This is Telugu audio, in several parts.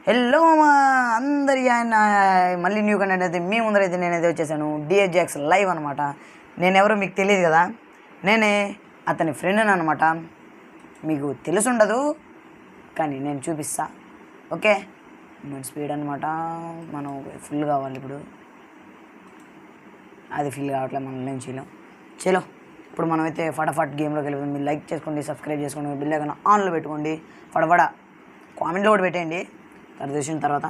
హలో మామ అందరి ఆయన మళ్ళీ న్యూ కంటెంట్ అయితే మీ ముందరైతే నేనైతే వచ్చేసాను. డిఎస్జాక్స్ లైవ్ అనమాట. నేనెవరో మీకు తెలియదు కదా, నేనే అతని ఫ్రెండ్ అనమాట. మీకు తెలుసుండదు కానీ నేను చూపిస్తా. ఓకే, మన స్పీడ్ అనమాట. మనం ఫుల్ కావాలి ఇప్పుడు, అది ఫిల్ కావట్లేదు, మనం ఏం చేయలేం. చలో ఇప్పుడు మనమైతే ఫటాఫట్ గేమ్లోకి వెళ్ళిపోతాం. మీరు లైక్ చేసుకోండి, సబ్స్క్రైబ్ చేసుకోండి, బిల్ ఐకాన్ ఆన్లో పెట్టుకోండి, ఫటాఫట కామెంట్లో కూడా పెట్టేయండి. తర్వాత చూసిన తర్వాత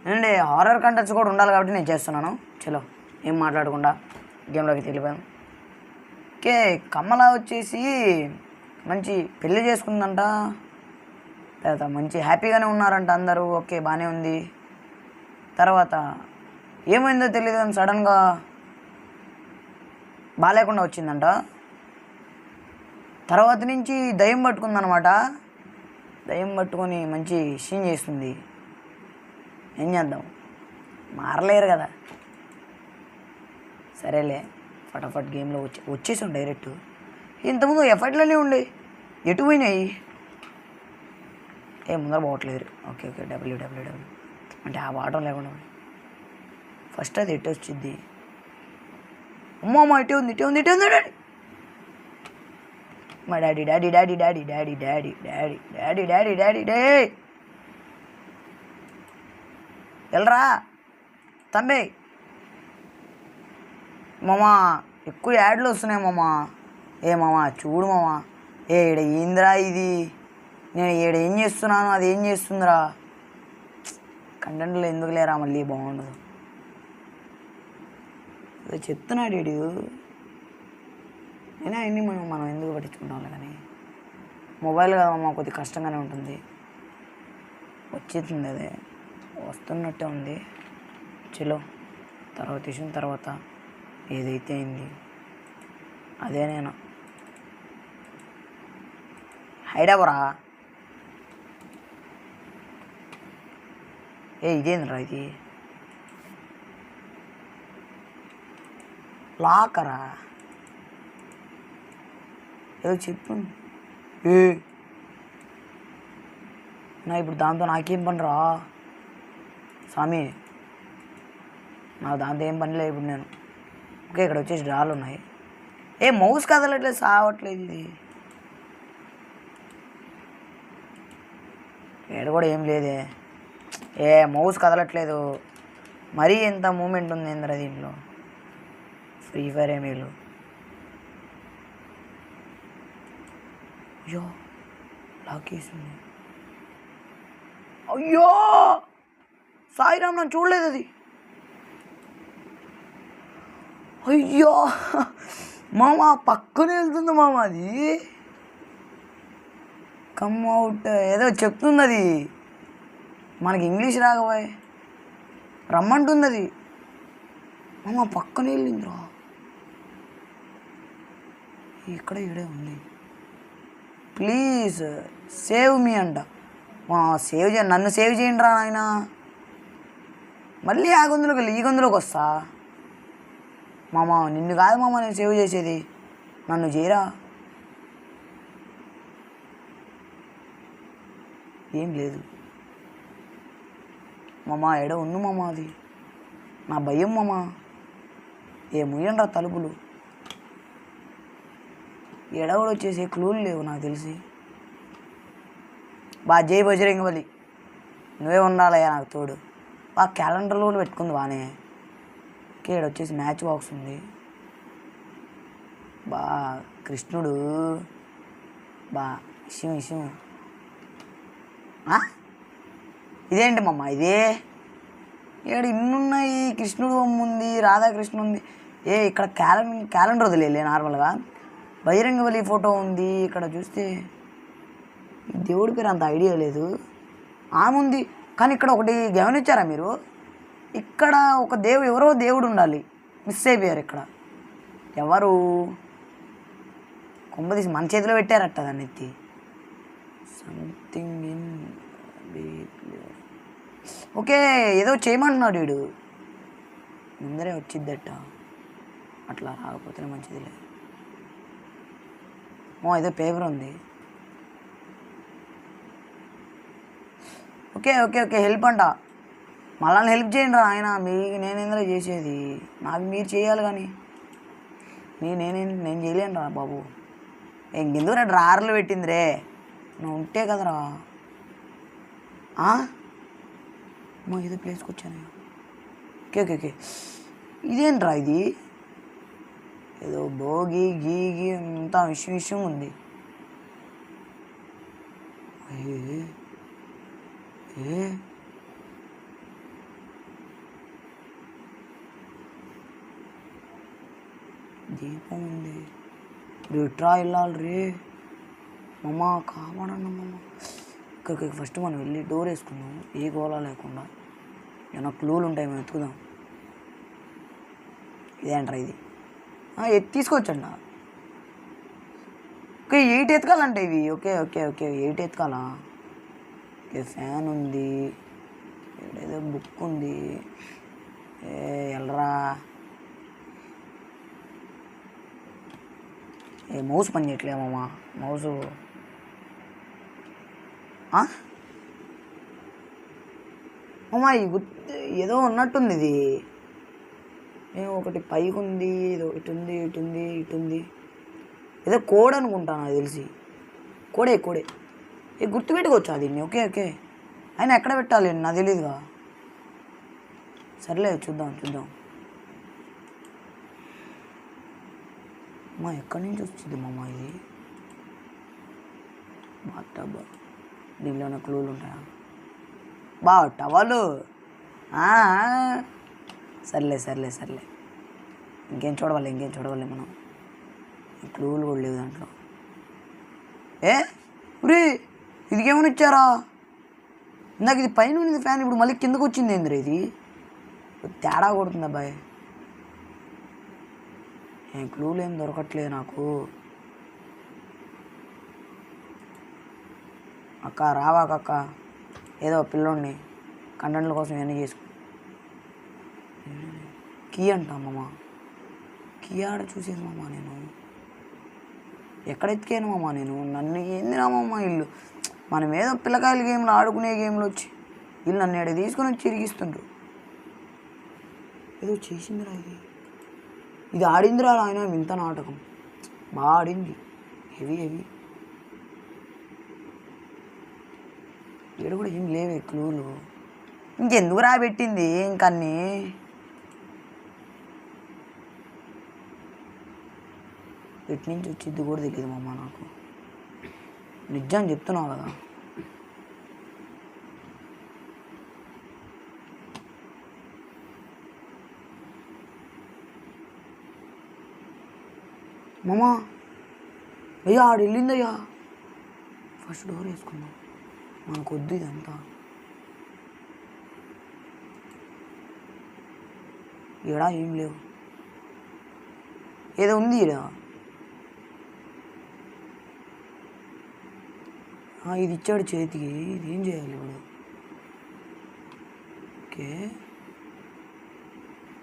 ఏంటంటే హారర్ కంటెంట్స్ కూడా ఉండాలి కాబట్టి నేను చేస్తున్నాను. చలో ఏం మాట్లాడకుండా గేమ్లోకి వెళ్ళిపోయాం. ఓకే, కమల వచ్చేసి మంచి పెళ్ళి చేసుకుందంట, తర్వాత మంచి హ్యాపీగానే ఉన్నారంట అందరూ. ఓకే, బాగానే ఉంది. తర్వాత ఏమైందో తెలియదు, సడన్గా బాగాలేకుండా వచ్చిందంట. తర్వాత నుంచి దయ్యం పట్టుకుందనమాట. దయ్యం పట్టుకొని మంచి సీన్ చేస్తుంది. ఏం చేద్దాం, మారలేరు కదా. సరేలే, ఫటాఫట్ గేమ్లో వచ్చేసాం డైరెక్ట్. ఇంతకుముందు ఎఫర్ట్లనే ఉండే, ఎటు పోయినాయి? ముందర పోవట్లేదు. ఓకే ఓకే, డబ్ల్యూడబ్ల్యూడబ్ల్యూ అంటే ఆ వాటం లేకుండా ఫస్ట్ అది ఎటు వచ్చింది. అమ్మ ఇటే ఉంది, ఇటే ఉంది, ఇటే ఉంది. మా daddy daddy daddy daddy daddy daddy daddy daddy daddy daddy day వెళ్ళరా తంబే. మామా ఎక్కువ యాడ్లు వస్తున్నాయి మామా. మామా చూడు మామా, ఈడ ఏందిరా ఇది, నేను ఈడ ఏం చేస్తున్నాను అది ఏం చేస్తుందిరా. కంటెంట్లో ఎందుకు లేరా, మళ్ళీ బాగుండదు. అదే చెప్తున్నాడు వీడు. అయినా అన్నీ మనం ఎందుకు పట్టించుకుంటాం కానీ, మొబైల్ కదా మాకు కొద్దిగా కష్టంగానే ఉంటుంది. వచ్చేస్తుంది, అదే వస్తున్నట్టే ఉంది. చలో తర్వాత తీసిన తర్వాత ఏదైతే అయింది అదే. నేను హైదరాబారా ఇదేంద్రా ఇది, లాకరా ఏదో చెప్పు. నా ఇప్పుడు దాంతో నాకేం పని రా స్వామి, నాకు దాంతో ఏం పని లేదు ఇప్పుడు. నేను ఓకే, ఇక్కడ వచ్చేసి డ్రాలు ఉన్నాయి. మౌస్ కదలట్లేదు, సావట్లేదు ఇది. ఏడ కూడా ఏం లేదే, మౌస్ కదలట్లేదు. మరీ ఎంత మూమెంట్ ఉంది ఏంద్రా దీంట్లో. ఫ్రీ ఫైర్ ఏమీలు. అయ్యో లాకేసింది. అయ్యో సాయిరామ్, నన్ను చూడలేదు అది. అయ్యో మామ పక్కనే వెళ్తుంది మామ, అది కమ్ అవుట్ ఏదో చెప్తుంది అది. మనకి ఇంగ్లీష్ రాకపోయే రమ్మంటుంది అది. మామ పక్కనే వెళ్ళిందిరా, ఇక్కడ ఇక్కడే ఉంది. ప్లీజ్ సేవ్ మీ అంట. సేవ్ చేయండి, నన్ను సేవ్ చేయండి రా నాయన. మళ్ళీ ఆ గొంతులోకి వెళ్ళి ఈ గొంతులోకి వస్తా. మామ నిన్ను కాదు మామ నేను సేవ్ చేసేది, నన్ను చేయరా. ఏం లేదు మామ, ఎడ ఉంది మామ అది. నా భయం మామ. ముయ్యండి రా తలుపులు. ఎడ కూడా వచ్చేసి క్లూలు లేవు నాకు తెలిసి. జై బజరంగబలి, నువ్వే ఉండాలయ్యా నాకు తోడు. క్యాలెండర్లో కూడా పెట్టుకుంది బాగానే. ఓకే, ఇక్కడ వచ్చేసి మ్యాచ్ బాక్స్ ఉంది. కృష్ణుడు ఇష్యం. ఇదేంటి మమ్మ ఇదే, ఇక్కడ ఇన్నున్నాయి. కృష్ణుడు బొమ్మ ఉంది, రాధాకృష్ణ ఉంది. ఇక్కడ క్యాలెండర్ వదిలే నార్మల్గా. బజరంగబలి ఫోటో ఉంది. ఇక్కడ చూస్తే దేవుడి పేరు అంత ఐడియా లేదు. ఆమె ఉంది కానీ ఇక్కడ ఒకటి గమనించారా మీరు, ఇక్కడ ఒక ఎవరో దేవుడు ఉండాలి, మిస్ అయిపోయారు. ఇక్కడ ఎవరు కొంపదీసి మన చేతిలో పెట్టారట దాన్ని ఎత్తి. సంథింగ్ ఇన్ ఓకే, ఏదో చేయమంటున్నాడు వీడు. ముందరే వచ్చిద్దట, అట్లా రాకపోతేనే మంచిదిలే. ఏదో పేపర్ ఉంది. ఓకే ఓకే ఓకే హెల్ప్ అంట. మళ్ళీ హెల్ప్ చేయండి రా ఆయన. మీకు నేనేంద్రా చేసేది, నాకు మీరు చేయాలి కానీ నేను చేయలేను రా బాబు. ఇంకెందుకు రా డ్రాయర్లు పెట్టింది రే, నువ్వు ఉంటే కదరా. మా ఏదో ప్లేస్కి వచ్చాను. ఓకే ఓకే ఓకే ఇదేంట్రా ఇది, ఏదో భోగి గీగి అంతా విషయం ఉంది. దీపం ఉంది, రిట్రా వెళ్ళాలి రే మమ్మ, కాపాడన్న మమ్మ. ఇక్కడికి ఫస్ట్ మనం వెళ్ళి డోర్ వేసుకుందాం, ఏ గోళ లేకుండా. ఏమైనా క్లూలు ఉంటాయి, మనం ఎత్తుకుదాం. ఇదేంట్రా ఇది, తీసుకొచ్చండి. ఓకే 8 ఎత్తుకాలంటే ఇవి. ఓకే ఓకే ఓకే 8 ఎత్తుకాలా. ఓకే ఫ్యాన్ ఉంది, ఏదో బుక్ ఉంది. ఎల్రా మౌస్ పని చేయట్లేమమ్మా, మౌసు అమ్మా. ఏదో ఉన్నట్టుంది ఇది. ఒకటి పైకి ఉంది, ఏదో ఇటుంది. ఏదో కోడ్ అనుకుంటాను నాకు తెలిసి. కోడే గుర్తుపెట్టుకోవచ్చు దీన్ని. ఓకే ఓకే అయినా ఎక్కడ పెట్టాలి నాకు తెలియదుగా. సర్లే చూద్దాం. అమ్మా ఎక్కడి నుంచి వచ్చింది మమ్మ ఇది? బాటబ్బా, దీనిలోనే క్లూలు ఉంటాయా? టవలు. సర్లే ఇంకేం చూడవాలి మనం. క్లూలు కూడా లేవు దాంట్లో. ఉరి ఇదికేమని ఇచ్చారా? ఇందాక ఇది పైన ఉన్నది ఫ్యాన్, ఇప్పుడు మళ్ళీ కిందకు వచ్చింది ఏంద్రా ఇది? తేడా కొడుతుంది అబ్బాయి. క్లూలు ఏం దొరకట్లేదు నాకు. అక్క రావాకక్క, ఏదో పిల్లోడిని కంటెంట్ల కోసం ఇవన్నీ చేసుకో. కీ అంటామమ్మ, కీ ఆడ చూసేది మామ. నేను ఎక్కడ ఎత్తికాను మామ, నన్ను ఏంది రామమ్మ ఇల్లు. మనం ఏదో పిల్లకాయల గేమ్లో ఆడుకునే గేమ్లో వచ్చి వీళ్ళు నన్ను ఎడ తీసుకొని వచ్చి ఇరిగిస్తుండ్రు. ఏదో చేసిందిరా ఇది ఆడిందిరా ఆయన వింత నాటకం, బాగా ఆడింది. హెవీ ఇక్కడ కూడా ఏం లేవే క్లూలు. ఇంకెందుకు రా పెట్టింది ఇంకన్నీ. ఎటు నుంచి వచ్చింది కూడా తెలియదు మమ్మ నాకు, నిజం చెప్తున్నావు కదా. మామా అయ్యా ఆడు వెళ్ళిందయ్యా. ఫస్ట్ డోర్ వేసుకుందాం, మనకు వద్దు ఇదంతా. ఈడా ఏం లేవు, ఏదో ఉంది ఈడ. ఇది ఇచ్చాడు చేతికి, ఇది ఏం చేయాలి ఇప్పుడు? ఓకే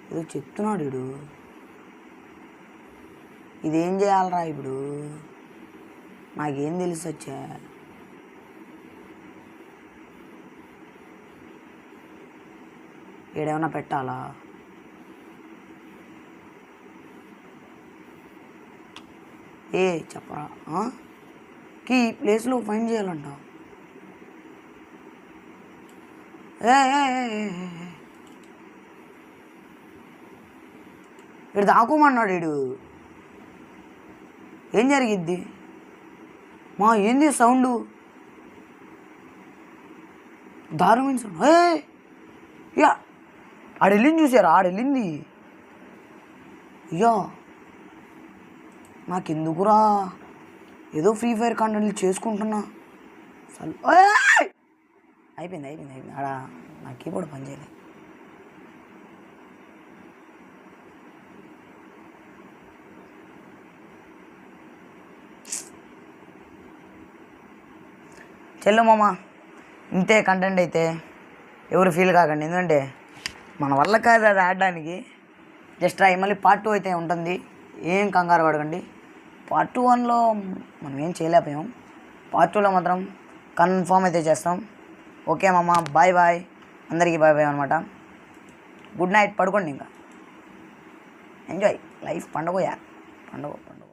ఏదో చెప్తున్నాడు వీడు, ఇదేం చేయాలరా ఇప్పుడు? నాకేం తెలుసు వచ్చా. ఈడేమన్నా పెట్టాలా? చెప్పరా ఈ ప్లేస్లో ఫైండ్ చేయాలంట. ఇక్కడ దాకోమన్నాడు వీడు. ఏం జరిగిద్ది మా? ఏంది సౌండ్? దారుణమైన సౌండ్. యా ఆడెళ్ళింది చూసారా? ఆడెళ్ళింది. అయ్యా నాకెందుకురా, ఏదో ఫ్రీ ఫైర్ కంటెంట్లు చేసుకుంటున్నా. అసలు అయిపోయింది ఆడ నా కీబోర్డ్ పనిచేయలేదు. చెల్లు మామ, ఇంతే కంటెంట్ అయితే ఎవరు ఫీల్ కాకండి, ఎందుకంటే మన వల్ల కాదు అది ఆడడానికి. Just try. మళ్ళీ పార్ట్ 2 అయితే ఉంటుంది, ఏం కంగారు పడకండి. పార్ట్ 1లో మనం ఏం చేయలేకపోయాం, పార్ట్ 2లో మాత్రం కన్ఫామ్ అయితే చేస్తాం. ఓకే మామ, బాయ్ బాయ్, అందరికీ బాయ్ బాయ్ అనమాట. గుడ్ నైట్, పడుకోండి ఇంకా. ఎంజాయ్ లైఫ్, పండుగ పండుగ.